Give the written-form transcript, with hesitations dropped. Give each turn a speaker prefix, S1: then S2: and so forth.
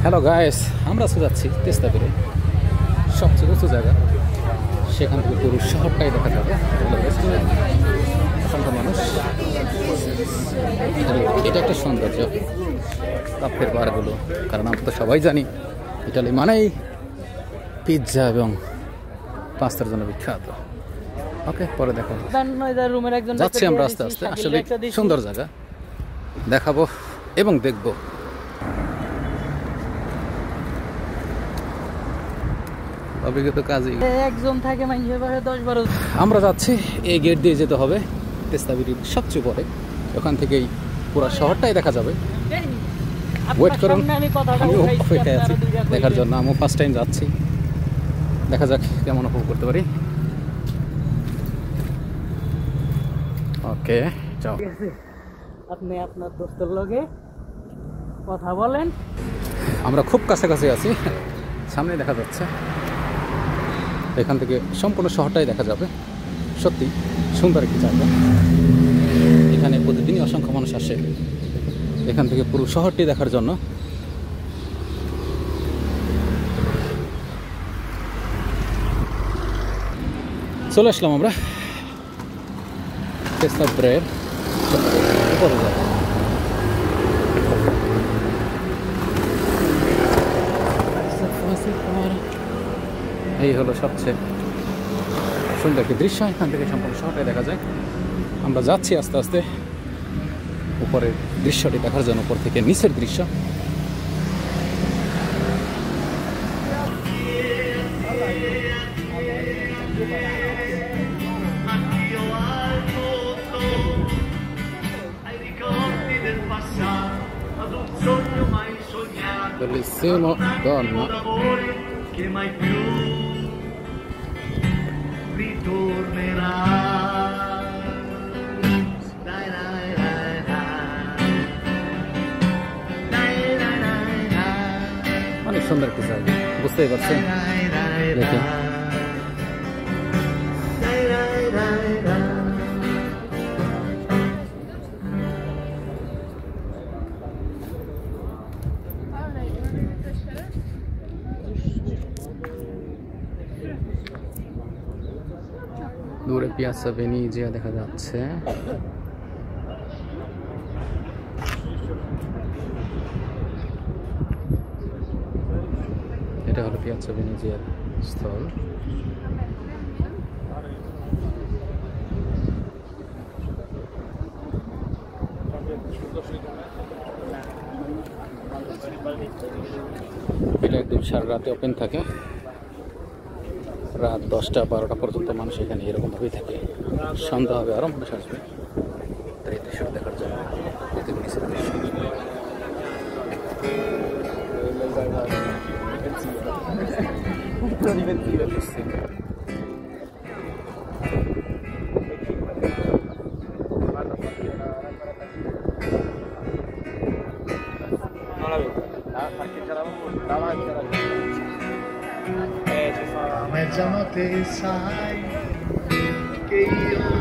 S1: Hello guys, আমরা যাচ্ছি তেস্তাবিরে, সবচেয়ে উঁচু জায়গা। সেখান থেকে পুরো শহরটাই দেখা যাবে। অসংখ্য মানুষ। এটা একটা সৌন্দর্য, কাফের বারগুলো। কারণ আমরা তো সবাই জানি ইটালি মানেই পিৎজা এবং পাস্তার জন্য বিখ্যাত। ওকে, পরে দেখো। যাচ্ছি আমরা আস্তে আস্তে। আসলে সুন্দর জায়গা, দেখাবো এবং দেখবো। অভিজ্ঞতা কাজে
S2: একজন থাকে মানুষের পাশে 10-12।
S1: আমরা যাচ্ছি, এই গেট দিয়ে যেতে হবে তেস্তাবিরির সবচেয়ে পরে। ওখান থেকেই পুরো শহরটাই দেখা যাবে। ওয়েট করুন, আমি অপেক্ষায় আছি দেখার জন্য। আমি ফার্স্ট টাইম যাচ্ছি, দেখা যাক কেমন উপভোগ করতে পারি। ওকে, যাও।
S2: আপনি আপনার দোস্তের লগে কথা বলেন।
S1: আমরা খুব কাছাকাছি আছি, সামনে দেখা যাচ্ছে। এখান থেকে সম্পূর্ণ শহরটাই দেখা যাবে। সত্যি সুন্দর একটি জায়গা। এখানে প্রতিদিনই অসংখ্য মানুষ আসে এখান থেকে পুরো শহরটি দেখার জন্য। চলে আসলাম আমরা তেস্তাবিরের উপরে। এই হলো সবচেয়ে সুন্দর একটি দৃশ্য। এখান থেকে সম্পূর্ণ শহরটাই দেখা যায়। আমরা যাচ্ছি আস্তে আস্তে উপরের দৃশ্যটি দেখার জন্য, উপর থেকে নিচের দৃশ্য। Bellissimo, donna.
S3: Che mai più ritornerà. Dai dai dai dai. Dai dai dai dai.
S1: অনেক সুন্দর একটি জায়গা, বুঝতেই পারছেন। দেখুন,
S3: Dai dai dai dai.
S1: দূরে পিয়াসা ভেনিজিয়া দেখা যাচ্ছে। এটা হলো পিয়াসা ভেনিজিয়ার স্থল। এটা একদম সারা রাতে ওপেন থাকে। রাত 10টা-12টা পর্যন্ত মানুষ এখানে এরকমভাবেই থাকে। সন্ধ্যা হবে, আরো মানুষ আসবে তাই এই দৃশ্য দেখার জন্য।
S3: Mezzanotte sai che io